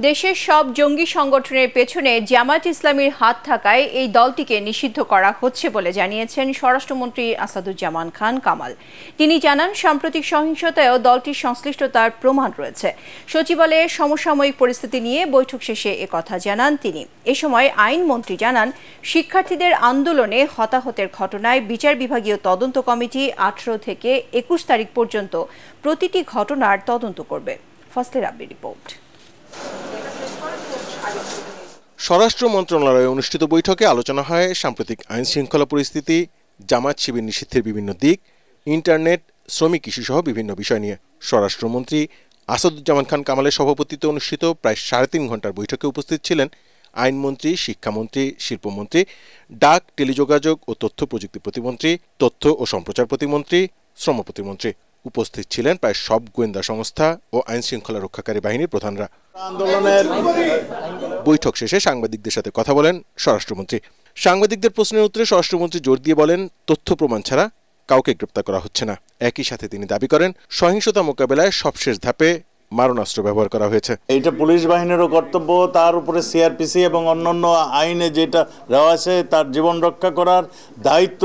দেশের সব জঙ্গি সংগঠনের পেছনে জামায়াত ইসলামীর হাত থাকায় এই দলটিকে নিষিদ্ধ করা হচ্ছে বলে জানিয়েছেন স্বরাষ্ট্রমন্ত্রী আসাদুজ্জামান খান কামাল। তিনি জানান, সাম্প্রতিক সহিংসতায়ও দলটির সংশ্লিষ্টতার প্রমাণ রয়েছে। সচিবালয়ে সমসাময়িক পরিস্থিতি নিয়ে বৈঠক শেষে একথা জানান তিনি। এ সময় আইনমন্ত্রী জানান, শিক্ষার্থীদের আন্দোলনে হতাহতের ঘটনায় বিচার বিভাগীয় তদন্ত কমিটি 18 থেকে 21 তারিখ পর্যন্ত প্রতিটি ঘটনার তদন্ত করবে। ফজলে রাব্বির রিপোর্ট। স্বরাষ্ট্র মন্ত্রণালয়ে অনুষ্ঠিত বৈঠকে আলোচনা হয় সাম্প্রতিক আইন শৃঙ্খলা পরিস্থিতি, জামায়াত শিবির নিষিদ্ধের বিভিন্ন দিক, ইন্টারনেট, শ্রমিক ইস্যু সহ বিভিন্ন বিষয় নিয়ে। স্বরাষ্ট্রমন্ত্রী আসাদুজ্জামান খান কামালের সভাপতিত্বে অনুষ্ঠিত প্রায় 3.5 ঘন্টার বৈঠকে উপস্থিত ছিলেন আইনমন্ত্রী, শিক্ষামন্ত্রী, শিল্পমন্ত্রী, ডাক, টেলিযোগাযোগ ও তথ্য প্রযুক্তি প্রতিমন্ত্রী, তথ্য ও সম্প্রচার প্রতিমন্ত্রী, শ্রম প্রতিমন্ত্রী। উপস্থিত ছিলেন প্রায় সব গোয়েন্দা সংস্থা ও আইন শৃঙ্খলা রক্ষাকারী বাহিনীর প্রধানরা। বৈঠক শেষে সাংবাদিকদের সাথে কথা বলেন স্বরাষ্ট্রমন্ত্রী। সাংবাদিকদের প্রশ্নের উত্তরে স্বরাষ্ট্রমন্ত্রী জোর দিয়ে বলেন, তথ্য প্রমাণ ছাড়া কাউকে গ্রেপ্তার করা হচ্ছে না। একই সাথে তিনি দাবি করেন, সহিংসতা মোকাবেলায় সবশেষ ধাপে মারণাস্ত্র ব্যবহার করা হয়েছে। এটা পুলিশ বাহিনীরও কর্তব্য, তার উপরে সিআরপিসি এবং অন্যান্য আইনে যেটা দেওয়া আছে তার জীবন রক্ষা করার দায়িত্ব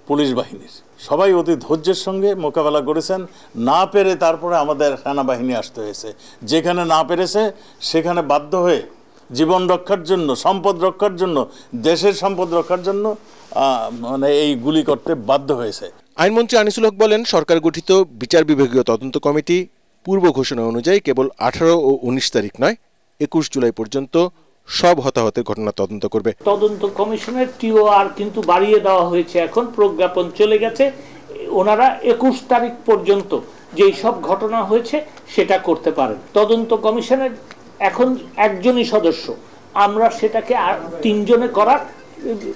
পুলিশ বাহিনীর। সবাই অতি ধৈর্যের সঙ্গে মোকাবেলা করেছেন। না পেরে তারপরে আমাদের সেনাবাহিনী আসতে হয়েছে। যেখানে না পেরেছে সেখানে বাধ্য হয়ে জীবন রক্ষার জন্য, সম্পদ রক্ষার জন্য, দেশের সম্পদ রক্ষার জন্য মানে এই গুলি করতে বাধ্য হয়েছে। আইনমন্ত্রী আনিসুল হক বলেন, সরকার গঠিত বিচার বিভাগীয় তদন্ত কমিটি পূর্ব ঘোষণা অনুযায়ী কেবল 18 ও 19 তারিখ নয়, 21 জুলাই পর্যন্ত সব হতাহতের ঘটনা তদন্ত করবে। তদন্ত কমিশনের টিওআর কিন্তু বাড়িয়ে দেওয়া হয়েছে, এখন প্রজ্ঞাপন চলে গেছে। ওনারা 21 তারিখ পর্যন্ত যেই সব ঘটনা হয়েছে সেটা করতে পারেন। তদন্ত কমিশনের এখন একজনই সদস্য, আমরা সেটাকে 3 জনে করার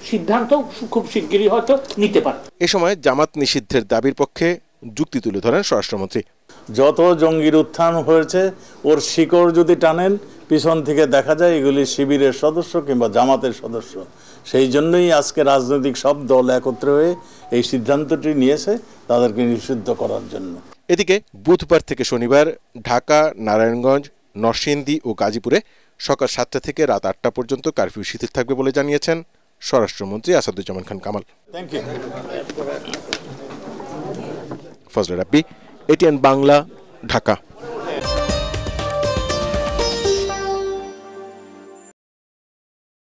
সিদ্ধান্ত খুব শিগগিরই হয়তো নিতে পারি। এ সময় জামাত নিষিদ্ধের দাবির পক্ষে যুক্তি তুলে ধরেন স্বরাষ্ট্রমন্ত্রী। যত জঙ্গির উত্থান হয়েছে ওর শিকড় যদি টানেন, পিছন থেকে দেখা যায় এগুলি শিবিরের সদস্য কিংবা জামাতের সদস্য। সেই জন্যই আজকে রাজনৈতিক সব দল একত্রে হয়ে এই সিদ্ধান্তটি নিয়েছে তাদেরকে নিষিদ্ধ করার জন্য। এদিকে বুধবার থেকে শনিবার ঢাকা, নারায়ণগঞ্জ, নরসিংদী ও গাজীপুরে সকাল 7টা থেকে রাত 8টা পর্যন্ত কারফিউ শিথিল থাকবে বলে জানিয়েছেন স্বরাষ্ট্রমন্ত্রী Asaduzzaman Khan Kamal. Thank you. Fazle Rabbi, ATN Bangla, Dhaka.